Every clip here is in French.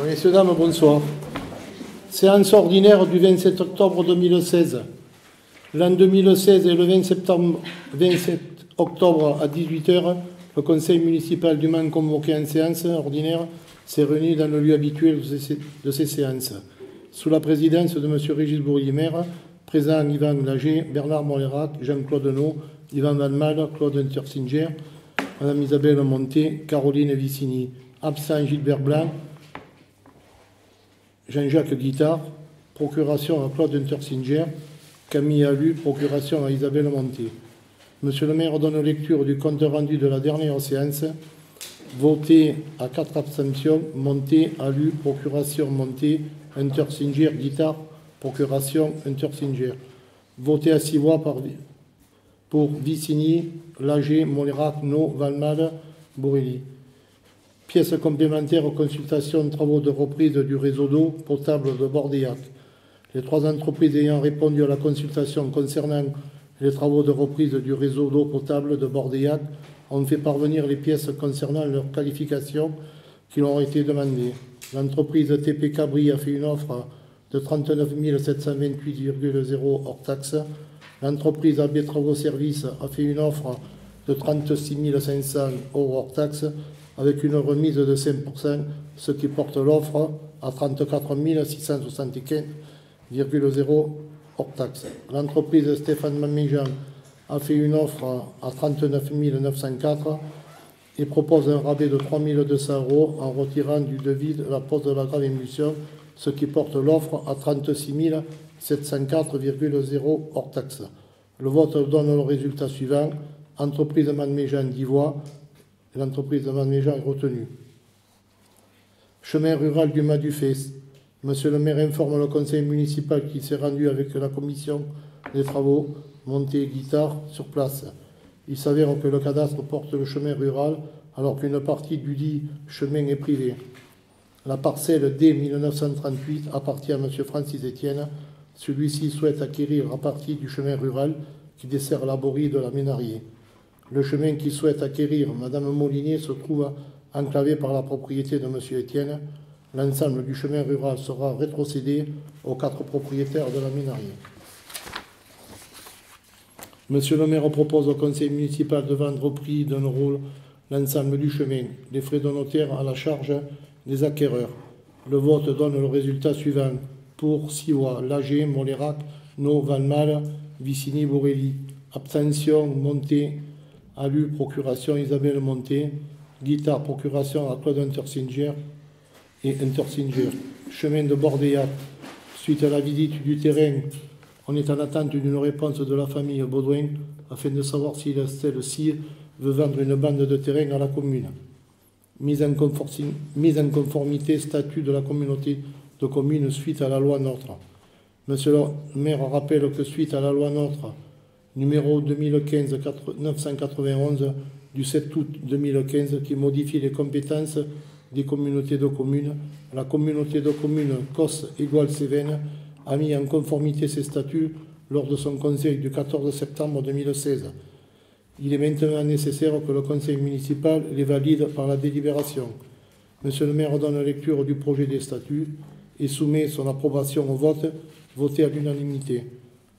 Messieurs, dames, bonsoir. Séance ordinaire du 27 octobre 2016. L'an 2016 et le 27 octobre à 18h, le conseil municipal du Mans convoqué en séance ordinaire s'est réuni dans le lieu habituel de ces séances. Sous la présidence de M. Régis Bourrier-Maire, présent Yvan Lager, Bernard Mollerac, Jean-Claude Nau, Yvan Van Mal, Claude Untersinger, Mme Isabelle Monté, Caroline Vicini. Absent Gilbert Blanc, Jean-Jacques Guittard, procuration à Claude Untersinger, Camille Allu, procuration à Isabelle Monté. Monsieur le maire donne lecture du compte rendu de la dernière séance. Voté à 4 abstentions, Monté, Allu, procuration Monté, Untersinger, Guittard, procuration Untersinger. Voté à 6 voix pour Vicini, Lager, Mollerac, Nau, Valmal, Bourrelli. Pièces complémentaires aux consultations de travaux de reprise du réseau d'eau potable de Bordéac. Les 3 entreprises ayant répondu à la consultation concernant les travaux de reprise du réseau d'eau potable de Bordéac ont fait parvenir les pièces concernant leur qualification qui leur ont été demandées. L'entreprise TP Cabri a fait une offre de 39 728,0 hors taxe. L'entreprise AB Travaux Services a fait une offre de 36 500 hors taxe, avec une remise de 5%, ce qui porte l'offre à 34 675,0 hors taxe. L'entreprise Stéphane Maméjean a fait une offre à 39 904 et propose un rabais de 3 200 € en retirant du devis la pose de la grave émulsion, ce qui porte l'offre à 36 704,0 hors taxe. Le vote donne le résultat suivant. Entreprise Maméjean 10 voix. L'entreprise de Maméjean est retenue. Chemin rural du Mas du Fès. Monsieur le maire informe le conseil municipal qu'il s'est rendu avec la commission des travaux, Monté Guittard, sur place. Il s'avère que le cadastre porte le chemin rural alors qu'une partie du dit chemin est privée. La parcelle D 1938 appartient à monsieur Francis Etienne. Celui-ci souhaite acquérir la partie du chemin rural qui dessert la borie de la Ménarié. Le chemin qu'il souhaite acquérir, Madame Molinier, se trouve enclavé par la propriété de monsieur Etienne. L'ensemble du chemin rural sera rétrocédé aux 4 propriétaires de la Ménarié. Monsieur le maire propose au conseil municipal de vendre au prix d'un euro l'ensemble du chemin, les frais de notaire à la charge des acquéreurs. Le vote donne le résultat suivant. Pour 6 voix, Lager, Mollerac, Nau, Valmal, Vicini, Bourrelli. Abstention, Monté, Allu, procuration Isabelle Monté. Guittard, procuration à Claude Untersinger et Untersinger. Chemin de Bordéac. Suite à la visite du terrain, on est en attente d'une réponse de la famille Baudouin afin de savoir si celle-ci veut vendre une bande de terrain à la commune. Mise en conformité statut de la communauté de communes suite à la loi NOTRe. Monsieur le maire rappelle que suite à la loi NOTRe numéro 2015-991 du 7 août 2015 qui modifie les compétences des communautés de communes, la communauté de communes Cos-Égoal-Cévennes a mis en conformité ses statuts lors de son conseil du 14 septembre 2016. Il est maintenant nécessaire que le conseil municipal les valide par la délibération. Monsieur le maire donne lecture du projet des statuts et soumet son approbation au vote, voté à l'unanimité.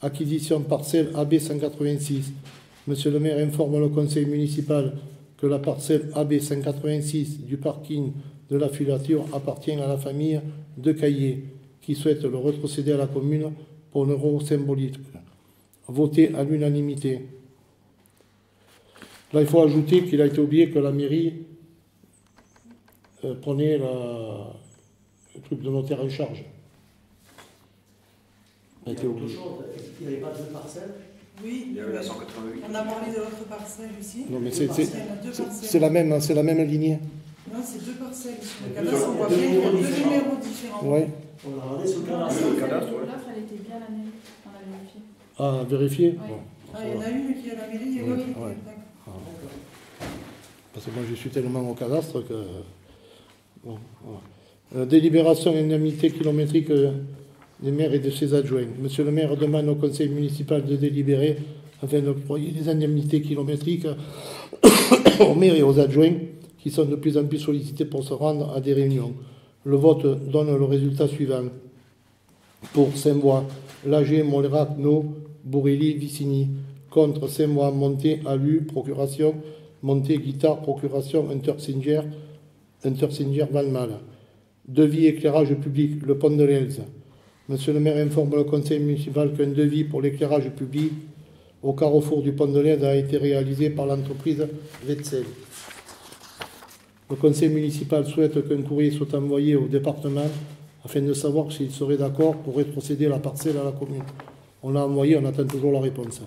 Acquisition parcelle AB 186. Monsieur le maire informe le conseil municipal que la parcelle AB 186 du parking de la filature appartient à la famille de Caillé, qui souhaite le retrocéder à la commune pour un euro symbolique. Voté à l'unanimité. Là, il faut ajouter qu'il a été oublié que la mairie prenait le truc de notaire en charge. Il y a autre chose, est-ce qu'il n'y avait pas 2 parcelles? Oui, il y avait la 188. On a parlé de l'autre parcelle aussi. Non, mais c'est la même lignée. Non, c'est 2 parcelles. Sur le cadastre, on voit bien qu'il y a 2 numéros différents. Oui. On a regardé sur le cadastre. L'offre, elle était bien la même. On a vérifié. Ah, vérifier Oui. bon. Ah, il y en a une qui est à la mairie et l'autre qui est Ouais. d'accord. Parce que moi, je suis tellement au cadastre que... Bon, voilà. Délibération et indemnité kilométrique des maires et de ses adjoints. Monsieur le maire demande au conseil municipal de délibérer afin d'octroyer des indemnités kilométriques aux maires et aux adjoints qui sont de plus en plus sollicités pour se rendre à des réunions. Le vote donne le résultat suivant. Pour 5 voix, Lager, Mollerac, No, Bourrelli, Vicini. Contre 5 voix, Monté, Alu, procuration. Monté, Guitare, procuration. Intersinger, Valmal. Devis éclairage public, le pont de l'Elze. Monsieur le maire informe le conseil municipal qu'un devis pour l'éclairage public au carrefour du pont de l'Elze a été réalisé par l'entreprise Wetzel. Le conseil municipal souhaite qu'un courrier soit envoyé au département afin de savoir s'il serait d'accord pour rétrocéder la parcelle à la commune. On l'a envoyé, on attend toujours la réponse.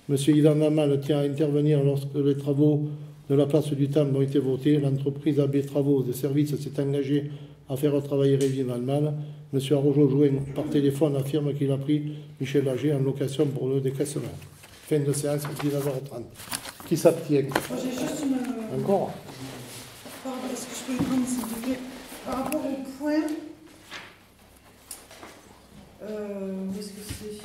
Monsieur Yvan Mamal tient à intervenir lorsque les travaux de la place du Temple ont été votés. L'entreprise AB Travaux de Services s'est engagée à faire travailler Révi Valmal. Monsieur Arrojo joint par téléphone affirme qu'il a pris Michel Lager en location pour le décaissement. Fin de séance, 19h30. Qui s'abstient? Moi, j'ai juste une... Encore? Pardon, est-ce que je peux le prendre, s'il vous plaît? Par rapport au point... où est-ce que c'est?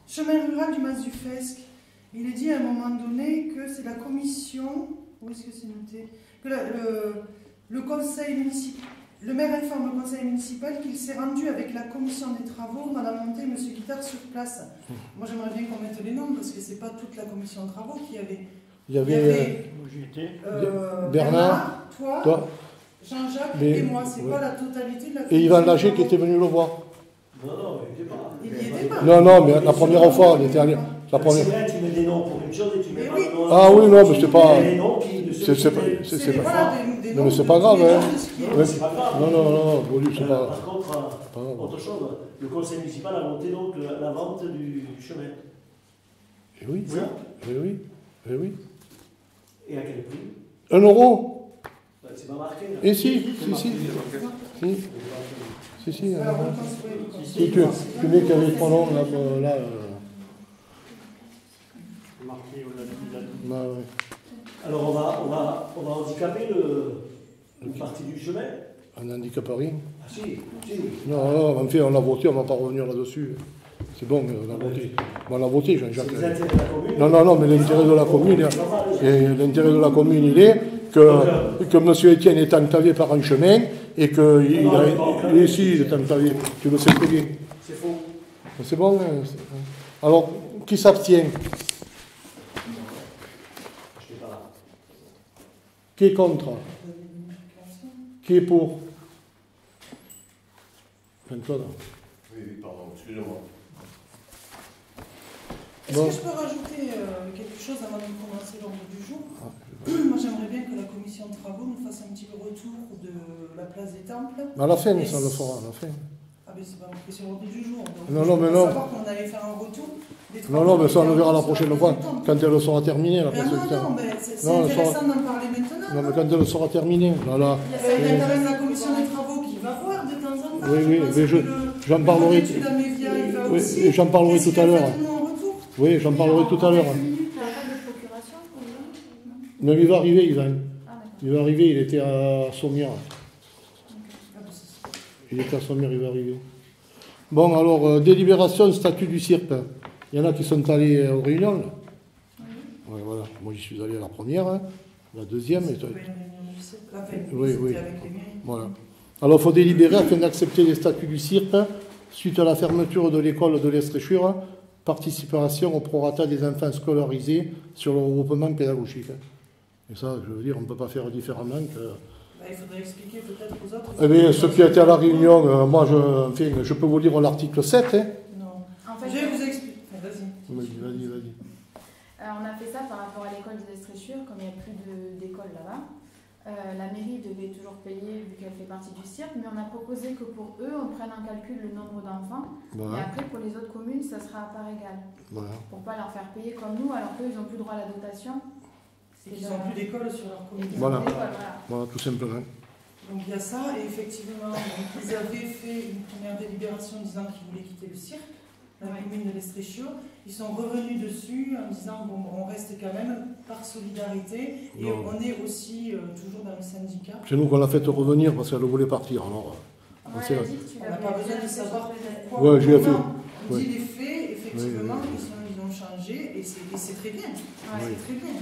Chemin rural du Mas du Fesque. Il est dit à un moment donné que c'est la commission... Où est-ce que c'est noté? Que le conseil municipal... Le maire informe le conseil municipal qu'il s'est rendu avec la commission des travaux, Madame Monté et Monsieur Guittard sur place. Moi, j'aimerais bien qu'on mette les noms, parce que c'est pas toute la commission de travaux qui avait... Il y avait Bernard, toi, Jean-Jacques et moi. C'est pas la totalité de la commission. Et Yvan Lager qui était venu le voir. Non, il n'était pas. Il y était pas. Non, mais la première fois, il était allé. La première... C'est vrai, tu mets des noms pour une chose et tu mets pas de noms. Ah oui, non, mais c'est pas... Les noms qui ne se C'est pas... Non, mais c'est pas grave, hein. Non, c'est pas grave. Non, Bolu, c'est pas... Par contre, autre chose, le conseil municipal a monté donc la vente du chemin. Eh oui, eh oui. Et à quel prix? 1 euro. C'est pas marqué. Là. Et si. Si tu mets qu'il y avait 3 noms, là... Bah, ouais. Alors on va handicaper une partie du chemin. On handicape rien. Ah si. Non, en fait, on l'a voté, on ne va pas revenir là-dessus. C'est bon, on a voté. On a voté, Jean-Jacques. C'est l'intérêt de la commune. Non, mais l'intérêt de la commune, il est que M. Étienne est entavé par un chemin et qu'il est ici, il est entavé. Tu le sais très bien. C'est faux. C'est bon. Alors, qui s'abstient? Je n'ai pas là. Qui est contre? Qui est pour? Jean-Claude. Oui, pardon, excusez-moi. Est-ce que je peux rajouter quelque chose avant de commencer l'ordre du jour? Moi, j'aimerais bien que la commission de travaux nous fasse un petit retour de la place des Temples. À la fin, ça le fera, à la fin. Ah, mais c'est pas marqué sur l'ordre du jour. Donc Non, mais non. savoir qu'on allait faire un retour des travaux. Non, mais ça, on le verra la prochaine fois, quand elle sera terminée, la place du Non, Temple. mais c'est intéressant d'en parler maintenant. Non, mais quand elle sera terminée, voilà. Il y a quand même la commission des travaux qui va voir de temps en temps. Oui, mais j'en parlerai. Oui, j'en parlerai tout à l'heure. Oui, j'en parlerai tout à l'heure. Mais il va arriver, Yvan. Il va arriver, il était à Sommières. Il va arriver. Bon, alors, délibération, statut du CIRP. Il y en a qui sont allés aux réunions, là. Ouais, voilà. Moi, j'y suis allé à la première, hein. La deuxième. Oui. Voilà. Alors, il faut délibérer afin d'accepter les statuts du CIRP suite à la fermeture de l'école de l'Estréchure, participation au prorata des enfants scolarisés sur le regroupement pédagogique. Et ça, je veux dire, on ne peut pas faire différemment que... Il faudrait expliquer peut-être aux autres... Eh bien, ceux qui étaient à la réunion, moi, je peux vous lire l'article 7. Hein. Non. En fait, je vais vous expliquer. Vas-y. Vas-y. On a fait ça par rapport à l'école des Estréchures, comme il n'y a plus d'école là-bas. La mairie devait toujours payer vu qu'elle fait partie du CIRP, mais on a proposé que pour eux, on prenne en calcul le nombre d'enfants. Voilà. Et après, pour les autres communes, ça sera à part égale. Voilà. Pour ne pas leur faire payer comme nous, alors qu'eux, ils n'ont plus droit à la dotation. Ils n'ont plus d'école sur leur commune. Voilà, tout simplement. Donc il y a ça, et effectivement, ils avaient fait une première délibération disant qu'ils voulaient quitter le cirque, la commune de l'Estréchure. Ils sont revenus dessus en disant bon, on reste quand même par solidarité, et on est aussi toujours dans le syndicat. C'est nous qu'on l'a fait revenir parce qu'elle voulait partir. Alors, on n'a pas besoin de savoir pourquoi. Ouais, j'ai fait. On dit les faits, effectivement, ils ont changé, et c'est très bien. C'est très bien.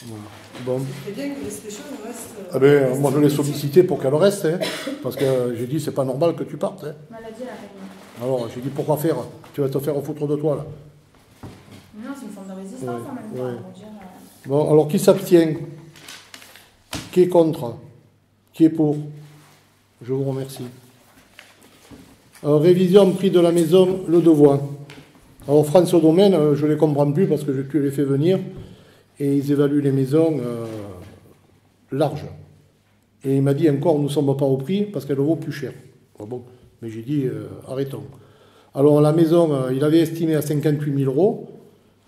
Voilà. Bon. C'est très bien que les specials restent. Ah ben, moi je l'ai sollicité pour qu'elle reste, hein, parce que j'ai dit c'est pas normal que tu partes. Hein. Maladie à la réunion. Alors j'ai dit pourquoi faire? Tu vas te faire foutre de toi là. Non, c'est une forme de résistance Ouais, en même temps. ouais. On va dire, Bon, alors qui s'abstient? Qui est contre? Qui est pour? Je vous remercie. Révision prix de la maison Le Devoir. Alors France au domaine, je ne les comprends plus parce que tu les fais venir et ils évaluent les maisons larges. Et il m'a dit encore, nous ne sommes pas au prix parce qu'elle vaut plus cher. Bon, mais j'ai dit, arrêtons. Alors la maison, il avait estimé à 58 000 euros.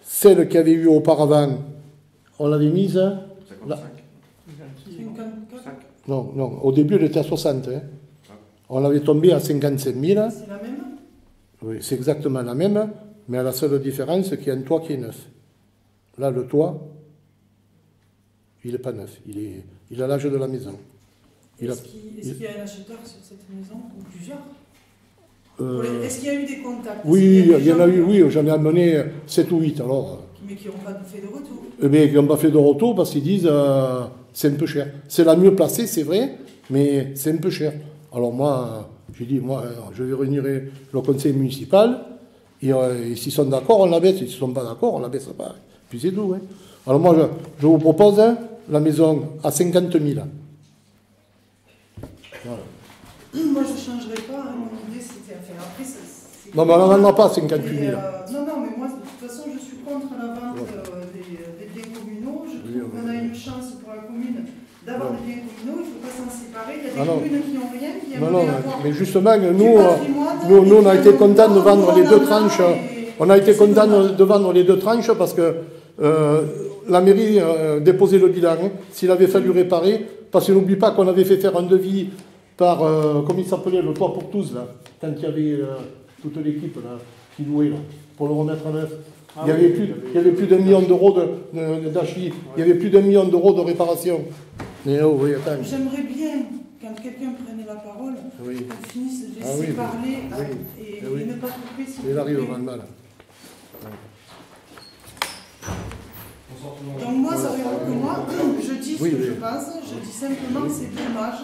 Celle qu'il y avait eu auparavant, on l'avait mise... 55. Non, non, au début elle était à 60. Hein. On l'avait tombée à 55 000. C'est la même? Oui, c'est exactement la même, mais à la seule différence qu'il y a un toit qui est neuf. Là, le toit, il n'est pas neuf, il a l'âge de la maison. Est-ce qu'il y a un acheteur sur cette maison ou plusieurs? Euh, Est-ce qu'il y a eu des contacts? oui, il y en a eu, oui, j'en ai amené 7 ou 8 alors. Mais qui n'ont pas fait de retour? Mais qui n'ont pas fait de retour parce qu'ils disent c'est un peu cher. C'est la mieux placée, c'est vrai, mais c'est un peu cher. Alors moi, j'ai dit, moi, je vais réunir le conseil municipal, et s'ils sont d'accord, on la baisse, s'ils ne sont pas d'accord, on la baisse pas. Puis c'est tout. Hein. Alors moi, je vous propose la maison à 50 000. Voilà. Moi, je ne changerai pas. Hein. Mon idée, c'était à faire. Après, Non, mais on n'en vendra pas 58 000. Non, non, mais moi, de toute façon, je suis contre la vente des biens communaux. Je trouve qu'on a une chance pour la commune d'avoir des biens communaux. Il ne faut pas s'en séparer. Il y a des communes qui n'ont rien, qui Non, aimeraient non, avoir mais justement, du nous, patrimoine, on a été contents de vendre les deux tranches. On a été c'est contents dommage. de vendre les deux tranches parce que la mairie déposait le bilan, hein, s'il avait fallu réparer, parce que n'oublie pas qu'on avait fait faire un devis par, comment il s'appelait, le toit pour tous, là, quand il y avait toute l'équipe là, qui louait, là, pour le remettre en neuf. Il y avait plus d'1 million d'euros d'achis, il y avait plus d'1 million d'euros de réparation. Mais oh, oui, attends. J'aimerais bien, quand quelqu'un prenait la parole, Oui. qu'on finisse de laisser Ah oui, parler oui. et, Oui. et ne pas couper. s'il Il vous arrive plaît. au mal. Donc moi, ça veut dire que moi, je dis ce Oui, que oui. je pense, je dis simplement que c'est dommage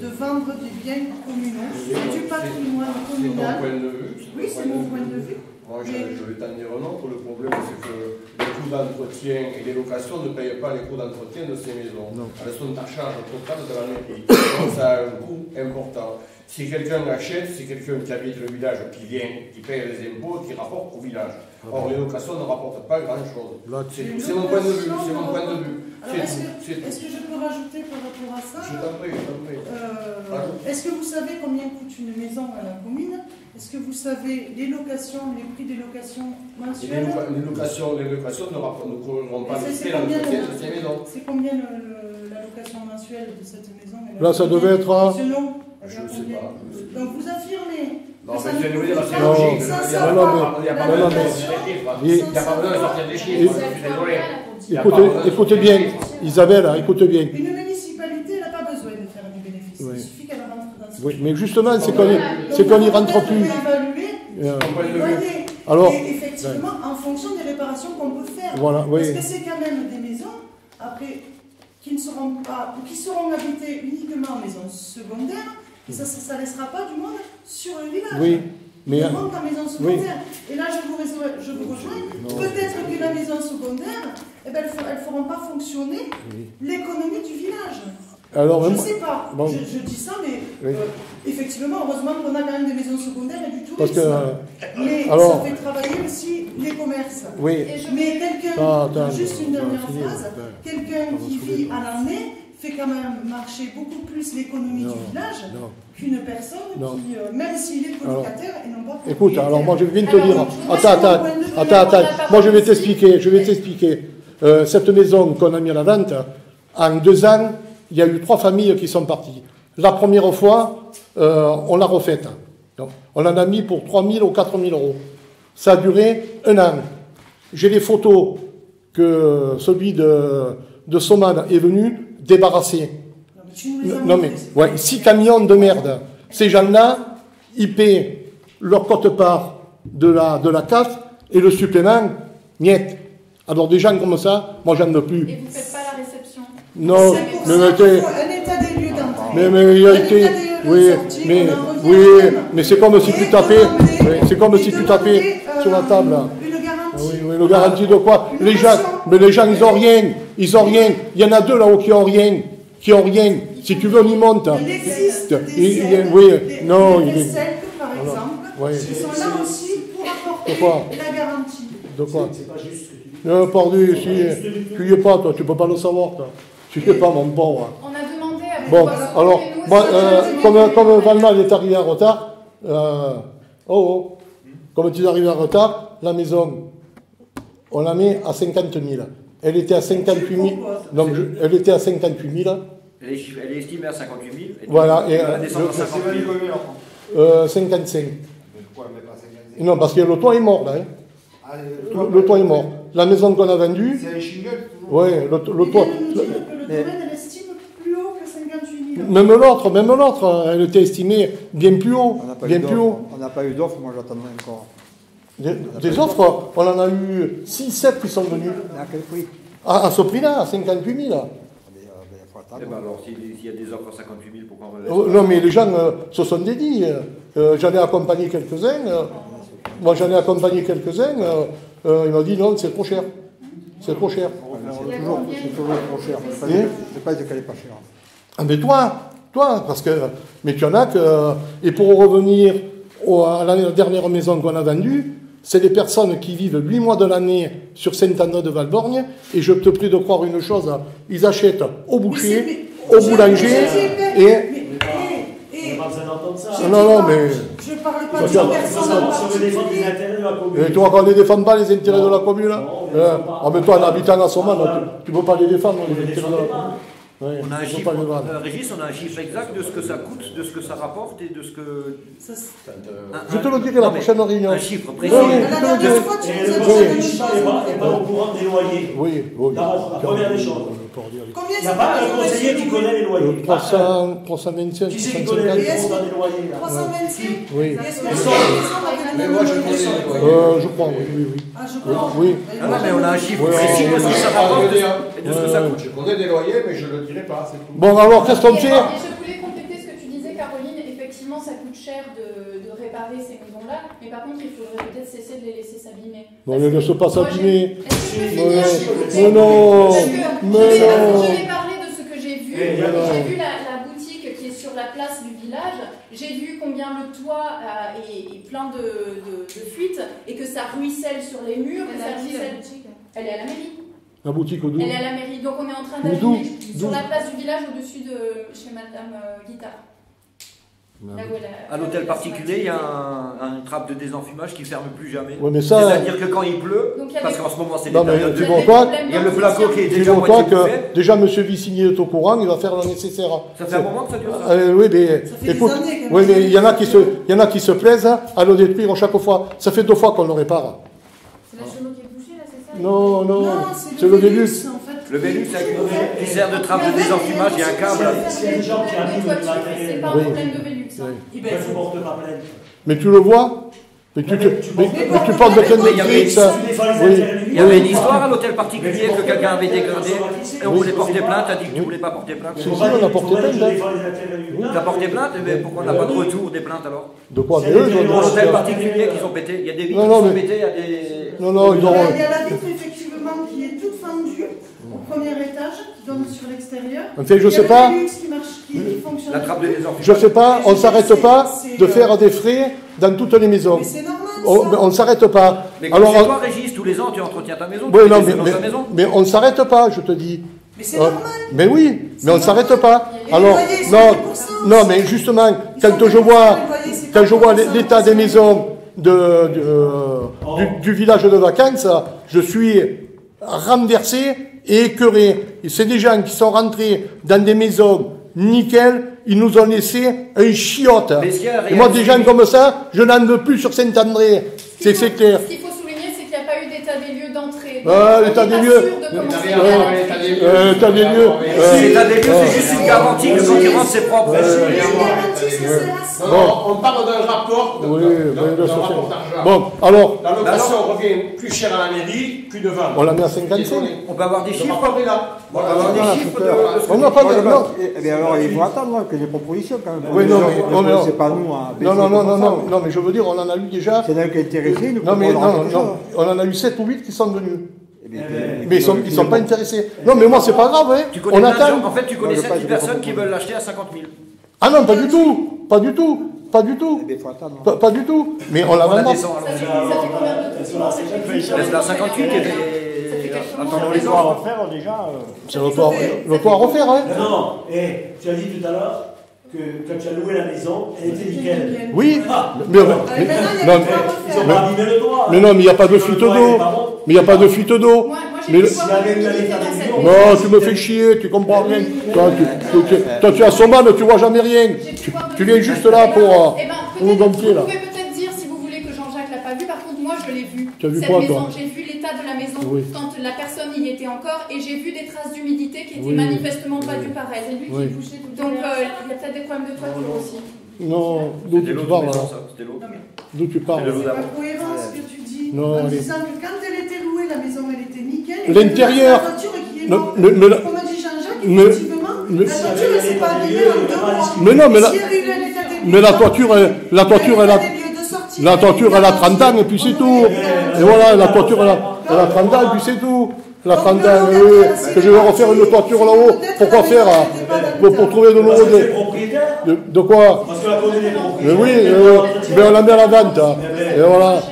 de vendre des biens communaux, du patrimoine C'est ton communal. point de vue. Oui, c'est mon point de vue. Moi, je vais t'en dire un autre. Le problème, c'est que les coûts d'entretien et les locations ne payent pas les coûts d'entretien de ces maisons. Non. Elles sont à charge totale de la mairie. Donc, ça a un coût important. Si quelqu'un achète, c'est quelqu'un qui habite le village, qui vient, qui paye les impôts, qui rapporte au village. Or, les locations ne rapportent pas grand-chose. Là, C'est mon point de vue. C'est mon point de vue. Alors, est-ce que je peux rajouter par rapport à ça Je t'en prie, je t'en prie. Est-ce que vous savez combien coûte une maison à la commune? Est-ce que vous savez les locations, les prix des locations Et mensuelles? les locations ne couvriront pas Et les c'est frais combien d'entretien de ces maisons. C'est combien la location mensuelle de cette maison? Là, ça devait être à... Selon, Je ne sais pas. Donc vous affirmez Non, que ça mais je ne vais dire, coûte c'est pas logique. sans Il n'y a savoir pas la besoin de location, sortir des chiffres. Et- Il n'y a pas besoin de sortir des chiffres. Je suis désolé. Écoutez bien, Isabelle, écoutez bien. Une municipalité n'a pas besoin de faire du bénéfice. Oui. Il suffit qu'elle rentre dans ce Oui, mais justement, c'est qu'on n'y rentre plus. Ton point de vue. Voyez, Alors, et effectivement, en fonction des réparations qu'on peut faire. Voilà, oui. Parce que c'est quand même des maisons, après, qui ne seront pas, ou qui seront habitées uniquement en maison secondaire, et ça ne laissera pas du monde sur le village. Oui, mais... Ils rentrent en maison secondaire. Et là, je vous rejoins. Non. Peut-être que la maison secondaire, eh ben, elles ne feront pas fonctionner l'économie du village. Alors, Je ne sais pas, bon. je dis ça, mais Oui. effectivement, heureusement qu'on a quand même des maisons secondaires et du parce tourisme. que... Mais alors- ça fait travailler aussi les commerces. Oui, Mais quelqu'un, Attends, juste une dernière finir, phrase, ouais. quelqu'un qui vit à l'année fait quand même marcher beaucoup plus l'économie Non, du village non. qu'une personne Non. qui, même s'il est colocataire et non pas Écoute, propriétaire. alors moi je viens de te Alors, dire... moi, Attends, moi je vais t'expliquer. Cette maison qu'on a mis à la vente, en 2 ans, il y a eu 3 familles qui sont parties. La première fois, on l'a refaite. Donc, on en a mis pour 3 000 ou 4 000 euros. Ça a duré 1 an. J'ai les photos que celui de Soman est venu débarrasser. Non, mais tu nous les as Non mais, montrés, c'est ouais, pas- 6 camions de merde. Ces gens-là, ils paient leur quote-part de la casse et le supplément, niet. Alors des gens comme ça, moi j'en veux plus. Et vous ne faites pas la Non, C'est pour mais ça mettez- qu'il faut un état des lieux d'entrée. mais il a Un été, état des lieux de oui, sortie, mais, on en revient oui, au même. mais c'est comme si Et tu tapais, demander- oui, c'est comme et si tu demander, tapais sur la table, là. Une garantie. Ah oui, oui, le garantie de quoi? Une Les gens, caution. mais les gens, ils ont rien, ils ont rien. Il y en a deux là-haut qui ont rien, Si tu veux, on y monte. Il existe des Il- aides, oui, des- non, des il est- SELC, par exemple, oui. qui sont là aussi pour apporter Pourquoi la garantie. De quoi? C'est pas juste ce que tu dis. Non, pardon, tu y es pas, toi, tu peux pas le savoir, toi. Tu y es pas, mon pauvre. On a demandé avec Bon, Poisson, alors, et nous, moi, ça, comme Valmal est arrivé en retard, comme tu es arrivé en retard, la maison, on la met à 50 000. Elle était à 58 000. Non, elle était à 58 000. Elle est estimée à 58 000. Et Voilà, et, elle va descendre à 50 000. 55. Non, parce que le toit est mort, là. Hein. Le toit est mort. La maison qu'on a vendue, C'est un shingle oui, le Il toit. vient de nous dire que le domaine, elle estime plus haut que 58 000. Même l'autre, elle était estimée bien plus haut. On n'a pas Bien eu plus d'offre. haut. On n'a pas eu d'offre, moi j'attendrai encore. Des offres, on en a eu 6-7 qui sont venus. À quel prix? À ce prix-là, à 58 000. Il faut attendre. Eh ben alors, s'il y a des offres à 58 000, pourquoi on va Oh, non, mais les gens se sont dédits. J'en ai accompagné quelques-uns. Moi, j'en ai accompagné quelques-uns. Il m'a dit non, c'est trop cher. C'est trop cher. C'est toujours trop cher. C'est pas qu'elle est pas chère. Ah, mais toi, parce que. Mais tu en as que. Et pour revenir à la dernière maison qu'on a vendue, c'est des personnes qui vivent 8 mois de l'année sur Saint-André de Valborgne. Et je te prie de croire une chose, ils achètent au boucher, au boulanger. Et. On n'a pas besoin d'entendre ça. Non, mais. Je ne parle pas Ça de vient- personne en Si on veut défendre les particulier. intérêts de la commune. Et toi, qu'on ne défend pas les intérêts de la commune, là Non, on les défend pas. Ah, mais toi, en habitant à Soman, tu ne peux pas les défendre, On les ne les intérêts de la défendait commune. pas. Ouais, On a un tu peux chiffre, pas les vendre. Régis, on a un chiffre exact de ce que ça coûte, de ce que ça rapporte et de ce que. Ça, c'est- Je te le dirai la Non, mais prochaine réunion. Un chiffre précis. Oui, oui. La dernière fois, tu Et nous as le dit conseil la même municipal chose. n'est pas au courant des loyers. Oui, oui. D'abord, la première des choses. Combien Il n'y a pas un conseiller qui connaît les loyers. 325, Qui c'est qui connaît 350. les montants des loyers là 325. Oui. Est-ce que Ils c'est sont- Mais moi, je connais les loyers. Je crois, oui. Ah, je crois. Oui. Ah non, mais on a un chiffre Ouais, précis de ce que ça rapporte et de ce que ça Ouais. coûte. Je connais des loyers, mais je ne le dirai pas, c'est tout. Bon, alors, qu'est-ce qu'on Et fait je voulais compléter ce que tu disais, Caroline. Effectivement, ça coûte cher de réparer ces maisons-là, mais par contre, il faudrait peut-être cesser de les laisser s'abîmer. Non, ne laisse pas s'abîmer. Est-ce que je peux Mais finir, s'il vous plaît? non, Parce que mais non. je vais parler de ce que j'ai vu. Mais J'ai vu la boutique qui est sur la place du village. J'ai vu combien le toit est plein de fuites et que ça ruisselle sur les murs. Que ça ruisselle. Elle est à la mairie. La boutique au doux. Elle est à la mairie. Donc on est en train Mais d'abîmer d'où sur la place du village au-dessus de chez Madame Guittard. Là où elle a- À l'hôtel particulier, il y a un trappe de désenfumage qui ferme plus jamais. Ouais, mais ça. C'est-à-dire que quand il pleut, Donc, il y a parce des- qu'en ce moment c'est les Non, mais périodes tu de vois pluie, quoi il y a le placo qui est déjà Dis-moi moitié que couvert. déjà M. Vissigny est au courant, il va faire le nécessaire. Ça fait un moment que ça dure ça. Oui, mais Ça fait des écoute, années quand oui, même. mais il y en a qui se plaisent à le détruire chaque fois. Ça fait 2 fois qu'on le répare. C'est la cheminée qui est bouchée là, c'est ça? Non, Non, c'est le Vélux. en fait. Le Vélux qui sert de trappe de désenfumage, il y a un câble. S'il y a des gens qui abîment le C'est matériel, pas un Oui. problème de Vélux. Hein. Oui. ben, tu ne portes pas plainte. Mais tu le vois mais tu parles de quel Mais il y avait- ça Tu défends les Oui. intérêts du Il y avait une village. histoire à l'hôtel particulier que quelqu'un avait dégradé et on voulait porter plainte, a dit que tu voulais pas porter plainte. Si, si, on a porté plainte, hein. Tu as porté plainte, mais pourquoi on n'a pas de retour des plaintes alors? De quoi C'est Mais eux, les ils ont Dans droit l'hôtel de- particulier qu'ils ont pété, il y a des vitres Non, qui non, sont mais- pétées, il y a des. Non, ils Il ont. y a la vitre effectivement qui est toute fendue au premier étage, qui donne sur l'extérieur. Enfin, je Il y a sais le pas. Vélux qui marche, qui fonctionne. La trappe de désenfumage. Je sais pas, on s'arrête pas de faire des frais dans toutes les maisons. Mais c'est normal. On ne s'arrête pas. Mais comme Alors, chez toi, Régis, tous les ans tu entretiens ta maison, tu oui, fais non, des feux dans ta maison. mais on ne s'arrête pas, je te dis. Mais c'est Euh, normal. Mais oui, mais on ne s'arrête pas. Les Alors, loyers, c'est non, 10% aussi. non, mais justement, Ils quand sont je payés vois, sur les loyers, c'est quand pas je vois 10%, l'état des c'est- maisons du village de vacances, je suis renversé et écœuré. Et c'est des gens qui sont rentrés dans des maisons nickel, ils nous ont laissé un chiotte. Mais est-ce qu'il y a Et moi, rien des de gens suivi comme ça, je n'en veux plus sur Saint-André. C'est clair. Ce qu'il faut souligner, c'est qu'il n'y a pas pas eu d'état des lieux d'entrée. L'état des lieux. L'état des lieux. L'état des lieux, c'est juste une garantie que quand il rentre, c'est propre. On parle d'un rapport, d'un rapport d'argent. Bon, alors. La location revient plus cher à la mairie qu'une vente. On la met à 55. On peut avoir des chiffres. On peut avoir des chiffres on n'a pas de. Non. Mais alors, il faut attendre que des propositions quand même. Oui, non, mais c'est pas nous à baisser. Non, mais je veux dire, on en a eu déjà. C'est un qui est intéressé, nous Non, mais non, on en a eu 7 ou 8 qui sont venus. Mais ils sont pas intéressés. Non, mais moi, c'est pas grave, hein. On attend. En fait, tu connais 7 personnes qui veulent l'acheter à 50 000. Ah non, pas du tout. Pas du tout. Pas du tout. Pas du tout. Mais on la vend. Ça fait combien de temps? Laisse la 58 qui était. Attendons les à autres. refaire déjà. C'est l'auto à refaire, hein. Non, et tu as dit tout à l'heure que quand tu as loué la maison, elle était nickel. Oui. Ils ont pas abîmé le droit. Mais non, mais il n'y a pas de fuite d'eau. Mais il n'y a pas de fuite d'eau. Moi, j'ai pu voir avec une la unité lettre dans à cette la maison. Non, tu me fais chier, tu comprends rien. Toi, tu as son man, tu vois jamais rien. Tu viens juste là pour nous gonfler, là. Vous pouvez peut-être dire, si vous voulez, que Jean-Jacques l'a pas vu. Par contre, moi, je l'ai vu. Tu as vu Cette quoi, maison, toi? j'ai vu l'état de la maison Oui. quand la personne y était encore, et j'ai vu des traces d'humidité qui étaient Oui. manifestement pas dues par elle. Oui. Donc, il y a peut-être des problèmes de toiture aussi. Non, d'où tu parles, là? C'était l'eau. D'où tu parles? C'est pas cohérent ce que tu dis. Non, En allez. disant que quand elle était louée, la maison elle était nickel. et L'intérieur. La voiture qui est Non, morte. mais la- Comme a dit Jean-Jacques, mais- effectivement, mais- la voiture elle s'est pas abîmée en 2 mois. Mais non, mais la- Si elle a eu l'état des lieux Mais la de toiture, sortie, elle a 30 ans et puis c'est tout. Et voilà, la toiture, elle a 30 ans et puis c'est tout. La 30 ans, que je vais refaire une toiture là-haut. Pourquoi faire? Pour trouver de Parce que tu es nouveau. propriétaire. De quoi? Parce que la commune est Mais propriétaire. oui, mais on la met à la vente. Hein. Et voilà.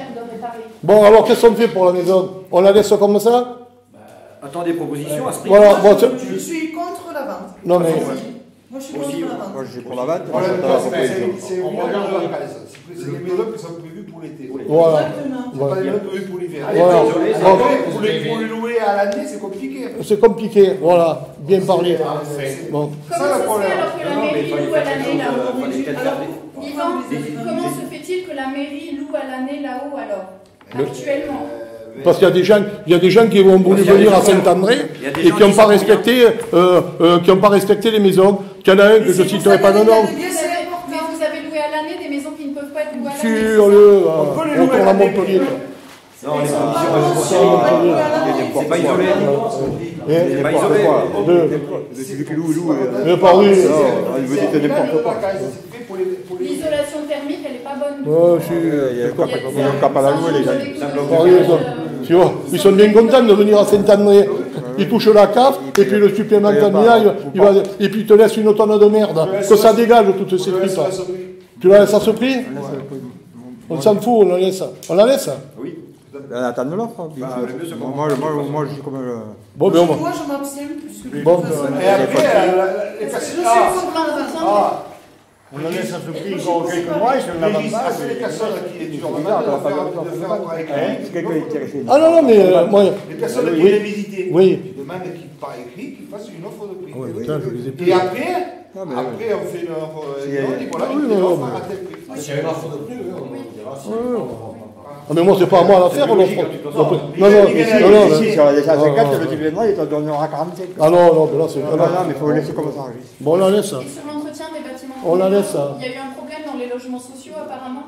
Bon, alors qu'est-ce qu'on fait pour la maison? On la laisse comme ça? Attends des propositions à ce prix. Voilà, bon, Je suis contre la vente. non mais. Moi je suis contre la vente. Moi, je suis pour la vente. On regarde la C'est les enveloppes qui sont prévues pour l'été. Voilà. Exactement. C'est pas les enveloppes prévues pour l'hiver. Voilà. Après, pour les louer à l'année, c'est compliqué. C'est compliqué, voilà, bien parlé. Bon. Comment ça se fait alors que la mairie loue à l'année là-haut? Fallait peut-être Alors, garder. Yvan, comment se fait-il que la mairie loue à l'année là-haut alors? Actuellement? Parce qu'il y a des gens qui ont voulu venir à Saint-André et qui n'ont pas respecté les maisons. Il y en a un que je ne citerai pas le nom. Mais vous avez loué à l'année des maisons qui ne peuvent pas être louées à Sur l'année? le retour à Montpellier. Non, les conditions. C'est pas isolé. C'est pas isolé. Celui qui loue. Mais pas oui. Il veut dire n'importe quoi. L'isolation thermique, elle n'est pas bonne. Il y a quoi? On n'a qu'à pas la louer, les gars. Tu vois, ils sont bien contents de venir à Saint-André. Ils touchent la cave et puis le supplément d'ammiac, et puis ils te laissent une tonne de merde. Que ça dégage toutes ces tripes. Tu la laisses à ce prix? On s'en fout, on la laisse. On la laisse? Oui. On attend de l'offre. Moi, je suis comme. Bon, ben on va. Moi je m'abstiens plus que Bon, de toute façon. Et après, Je suis contre l'entretien. On la laisse à ce prix encore quelques mois et je ne la vends pas. c'est les personnes qui est toujours bizarre de faire un travail avec C'est quelqu'un qui est intéressé. Ah non, mais moi. les personnes qui Oui. viennent visiter. Oui. Je demande qu'ils par écrit qu'ils fassent une offre de prix. Ouais, putain, je les ai plus. Et après, Non, mais- on fait une offre. On dit voilà, Oui, une non, offre mais- à tel prix. S'il y a une offre de plus, on dira si. Ah, mais moi, c'est pas à moi à la faire, l'offre. Non, non. Si, sur la déjà 50, le tu viendras, il te donnera 45. Ah non, mais là, c'est. Non, mais il faut le laisser comme ça. Bon, on la laisse. Et sur l'entretien des bâtiments, On la laisse, ça. il y a eu un problème dans les logements sociaux apparemment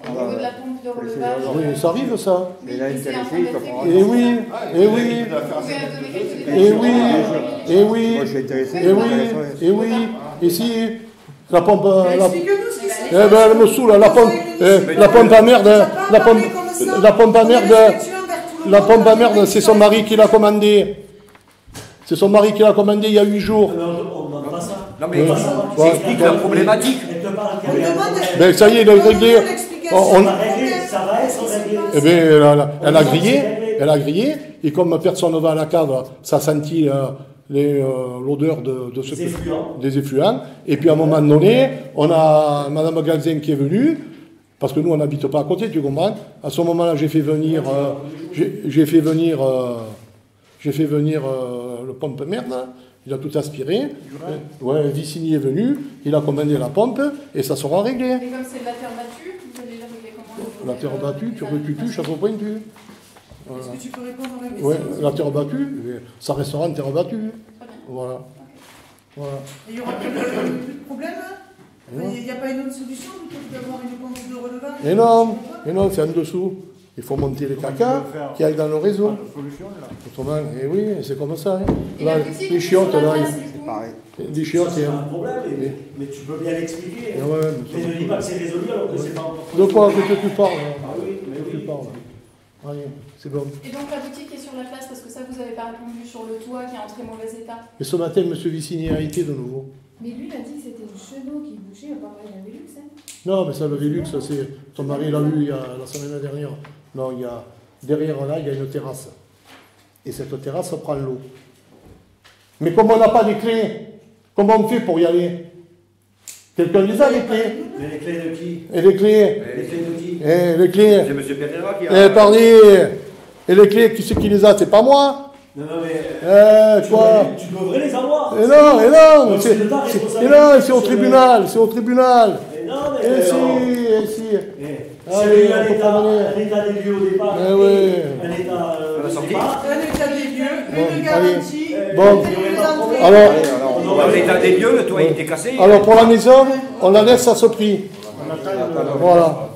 au niveau de la pompe de relevage. Oui, ça arrive, ça. Il a Et c'est intéressé, en train il d'être faut fait. Et oui, et oui, Vous pouvez donner quelques détails et sur oui, la- et oui, Moi, je suis intéressé. et oui, et oui. Et si, la pompe. Explique-nous ce qui s'est Eh ben, elle me saoule, la pompe à merde, la pompe à merde, la pompe à merde, c'est son mari qui l'a commandé. C'est son mari qui l'a commandé il y a 8 jours. On ne demande pas ça. Non, mais Ouais. j'explique la problématique. Elle te parle On demande Ben, ça y est, il a réglé. Ça va régler, ça va être réglé. Eh bien, elle a grillé, et comme personne ne va à la cave, ça sentit l'odeur des effluents. Et puis à un moment donné, on a Madame Galzin qui est venue, parce que nous on n'habite pas à côté, tu comprends. À ce moment-là, j'ai fait venir le pompe merde. Il a tout aspiré. Ouais, Vicini est venu, il a commandé la pompe et ça sera réglé. Et comme c'est de la terre battue, vous allez la régler comment? La terre battue, tu retues, chapeau pointu. Est-ce que tu peux répondre à la question? Ouais, la terre battue, ça restera une terre battue. Très bien. Voilà. Voilà. Et il n'y aura plus de problème hein? Il n'y a pas une autre solution plutôt que d'avoir une pompe de relevage? Et non, c'est en dessous. Il faut monter les caca qui aillent dans le réseau. Autrement, et oui, c'est comme ça. Hein. Là, les chiottes, là, C'est pareil. les chiottes, C'est un problème, mais tu peux bien l'expliquer. Ah ouais, mais ne dis pas que c'est résolu alors que c'est pas encore. de quoi que tu parles? Ah oui, mais oui. Tu parles. Allez, c'est bon. Et donc la boutique est sur la place, parce que ça vous avez pas répondu sur le toit qui est en très mauvais état. Et ce matin, M. Vicini a été de nouveau. Mais lui, il a dit que c'était le cheneau qui bouchait, il n'a pas parlé d'un Velux, hein. Non, mais ça, le Velux, c'est ton mari l'a vu la semaine dernière. Non, il y a derrière là, il y a une terrasse. Et cette terrasse prend l'eau. Mais comme on n'a pas les clés, comment on fait pour y aller? Quelqu'un les a, les clés? Mais les clés de qui? Et les clés? Les clés de qui? Les clés? C'est M. Pereira qui a. Pardi. Et les clés, qui c'est qui les a? C'est pas moi? Non, mais. Quoi? Tu devrais les avoir. Et non, Donc, c'est de ta responsabilité. et non, c'est au tribunal, c'est au tribunal. Et non, mais. Et si. C'est un état des lieux au départ. Eh oui. Un état la de sortie. départ. Un état des lieux, Bon, une garantie, Bon. des entrées. Alors, Dans l'état des lieux, le toit il était cassé. alors pour la maison, on la laisse à ce prix. Voilà.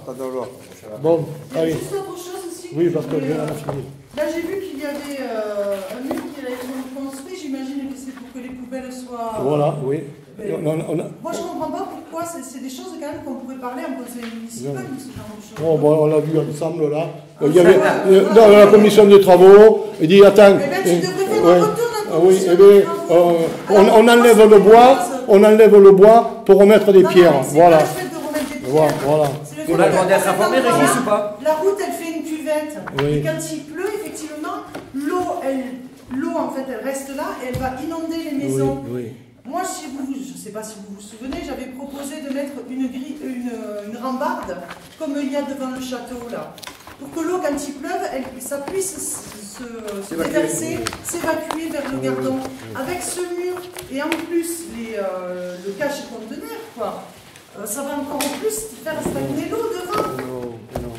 Bon, allez. Juste autre chose aussi. Oui, parce que je voulais, on a fini. Là, j'ai vu qu'il y avait un mur qui allait être construit. J'imagine que c'est pour que les poubelles soient. Voilà, oui. Mais- On a- Moi, je ne comprends pas pourquoi. C'est des choses quand même qu'on pourrait parler en conseil municipal, de ce genre de choses. Bon, on l'a vu ensemble là. Il y avait dans la commission des travaux, il dit attends. Eh ben, tu devrais faire ouais. un retour dans la Ah oui, commission eh bien, des travaux. on enlève le bois, on enlève le bois pour remettre des Non, pierres. mais c'est Voilà. pas le fait de remettre des pierres. Voilà. C'est le On fait a que demandé à dans cet s'informer, endroit-là, Régis, ou pas? La route, elle fait une cuvette. Oui. Et quand il pleut, effectivement, l'eau, en fait, elle reste là et elle va inonder les maisons. Oui, Moi, je ne sais pas si vous vous souvenez, j'avais proposé de mettre une rambarde, comme il y a devant le château, là. Pour que l'eau, quand il pleuve, ça puisse se déverser, s'évacuer vers le gardon. Avec ce mur, et en plus, le cache-conteneur, quoi, ça va encore plus faire stagner l'eau devant. Non.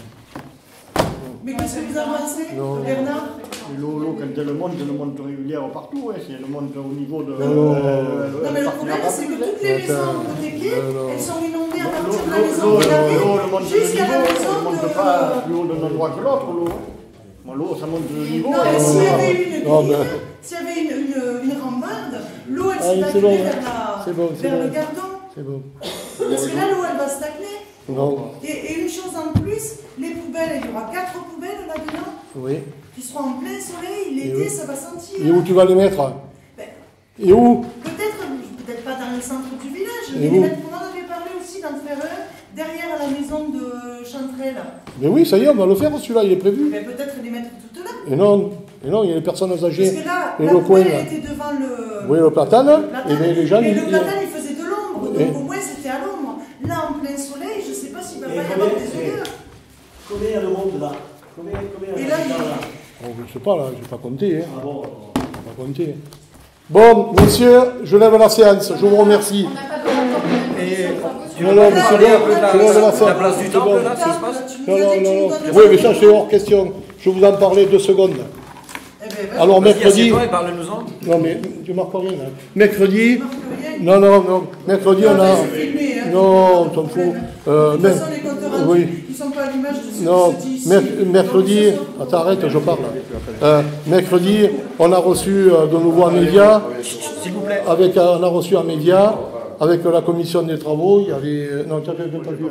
Mais qu'est-ce que vous en pensez, Non. Bernard? L'eau, quand elle monte régulière partout, si elle monte au niveau de. Non, mais le problème, c'est que toutes les maisons hypothéquées, elles sont inondées à partir de la maison de l'arrêt jusqu'à la maison Elle ne monte de. pas plus haut d'un endroit que l'autre, l'eau. Bon, l'eau, ça monte de niveau. Non, mais s'il y avait une Non, grille, mais- s'il y avait une rambarde, l'eau, elle Allez, c'est s'évacuerait bon, vers c'est le bon. gardon. C'est bon. Parce que là, l'eau, elle va stagner. Non. Et une chose en plus, les poubelles, il y aura 4 poubelles là-dedans Oui. qui seront en plein soleil. L'été, oui. ça va sentir. Et où tu vas les mettre? Ben, Et où? Peut-être pas dans le centre du village, Et mais où les mettre, on en avait parlé aussi d'en faire un derrière la maison de Chanterelle. Mais oui, ça y est, on va le faire celui-là, il est prévu. Mais peut-être les mettre toutes là. Et non, il y a les personnes âgées. Parce que là, Et la le coin, poubelle là. était devant le. Oui, le platane. Et bien, les gens, mais ils- le platane, il faisait de l'ombre, Et- donc au moins c'était à l'ombre. Là, en plein soleil, je ne sais pas s'il va Et pas y combien- avoir des odeurs. Combien il y a de monde là? Combien Et il y là, a de gens là? Oh, je ne sais pas, là, je n'ai pas compté. Hein. Ah bon? Je n'ai pas compté. Bon, messieurs, je lève la séance. Je vous remercie. On n'a pas de rapport de la commission de travaux sur Non, le- non, mais c'est bon. Je lève la La séance. place du C'est temple, bon. là, ce qui se passe. Tu Non, nous as non, dit que tu non. nous non. donnes Oui, le mais ça, c'est hors question. Je vous en parlais 2 secondes. Eh ben, vas-y. Alors, Vas-y, mercredi. assieds-toi et parle-nous-en. Non, mais tu marques rien. Là. Mercredi. Tu marques rien. Non. Mercredi, on a. C'est filmé, hein, Non, pas on de s'en fout. problème. De toute mais- façon, les comptes rendus, oui. ils ne sont pas à l'image de ce Non, qui se dit ici. mercredi, Donc, ce soir- attends, arrête, je parle. Mercredi, on a reçu de nouveau un média, S'il vous plaît. on a reçu un média avec la commission des travaux. Il y avait, non, tu n'avais pas vu.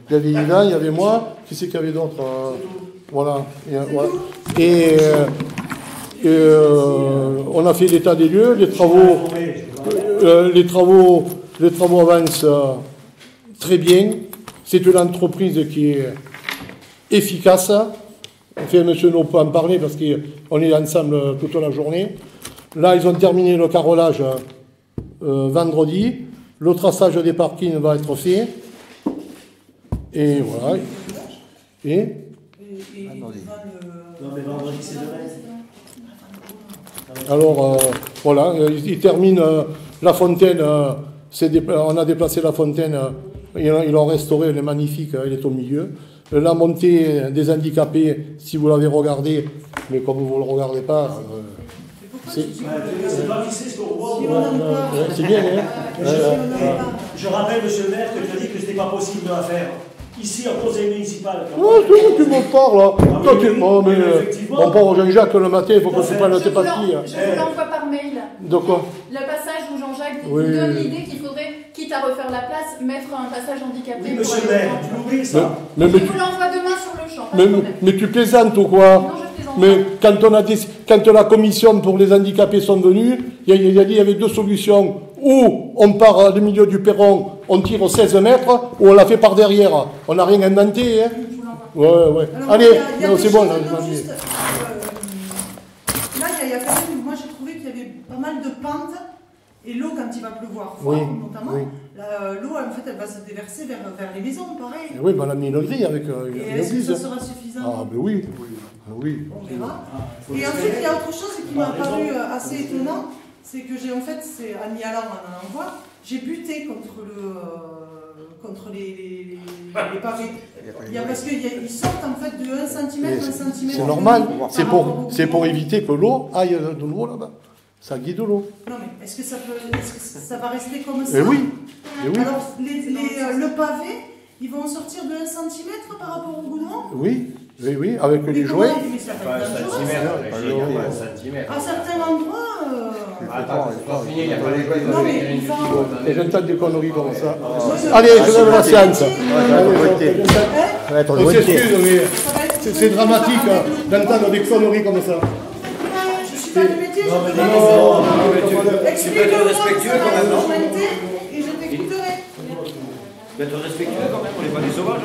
Il y avait Yvan, il y avait moi. Qui c'est qu'il y avait d'autres? Voilà. Voilà. Et on a fait l'état des lieux, les travaux avancent très bien. C'est une entreprise qui est efficace. Enfin, monsieur No peut en parler parce qu'on est ensemble toute la journée. Là, ils ont terminé le carrelage vendredi. Le traçage des parkings va être fait. Et voilà. Et Non, mais vendredi, c'est demain. alors, voilà, ils terminent la fontaine. On a déplacé la fontaine. Ils l'ont restaurée, elle est magnifique, elle est au milieu. La montée des handicapés, si vous l'avez regardé, Mais comme vous ne le regardez pas, c'est C'est pas qui sait ce qu'on voit. Si on n'en pas. c'est bien, hein. Je rappelle, monsieur le maire, que tu as dit que ce n'était pas possible de la faire. Ici, en conseil municipal. Oh, tu m'en parles, là. Ah, Toi, oui, tu... oui, oh, mais, effectivement. on part au Jean-Jacques le matin, il faut que tu prennes tes pastilles. Je vous l'envoie par mail. De quoi? Le passage où Jean-Jacques Oui. vous donne l'idée qu'il faudrait, quitte à refaire la place, mettre un passage handicapé. Oui, pour monsieur le aller maire, au tu centre. l'oublies, ça. Mais Je vous l'envoie demain sur le champ. Pas de problème. mais tu plaisantes ou quoi? Non, je plaisante Mais quand la commission pour les handicapés sont venus, il y avait deux solutions. Ou on part au milieu du perron, on tire 16 mètres, ou on la fait par derrière. On n'a rien inventé. Hein. Ouais. Alors, Allez, il y a non, des c'est bon. choses, Là, non, juste, là, il y a quand même, moi j'ai trouvé qu'il y avait pas mal de pentes, et l'eau, quand il va pleuvoir fort, Oui, notamment, oui. l'eau, en fait, elle va se déverser vers les maisons, pareil. Oui, on a mis une grille avec une Et est-ce que église. ça sera suffisant? Ah, ben oui. Oui. On verra. Et ensuite, il y a autre chose qui m'a paru assez étonnant, c'est que j'ai en fait, c'est en y allant, on en voit, j'ai buté contre les pavés. Parce qu'ils sortent en fait de 1 cm, 1 cm. C'est normal, c'est pour éviter que l'eau aille de l'eau là-bas. Ça guide l'eau. Non mais est-ce que ça va rester comme ça? Eh oui. Alors le pavé, ils vont sortir de 1 cm par rapport au goudron? Oui, avec les jouets. Mais ça Pas va un être dangereux, centimètre, ça. il n'y a pas un centimètre. À certains endroits... Attends, c'est pas fini, il n'y a pas les jouets Non, mais il va... Et j'entends des conneries comme ça. Ouais, Allez, je lève la séance. Ça va être On revolté. s'excuse, mais c'est dramatique hein, d'entendre des conneries comme ça. Je suis pas de métier, je peux pas Non, mais tu peux être explique-moi respectueux ça quand même, non? et je t'écouterai. Tu peux être respectueux quand même, on n'est pas des sauvages.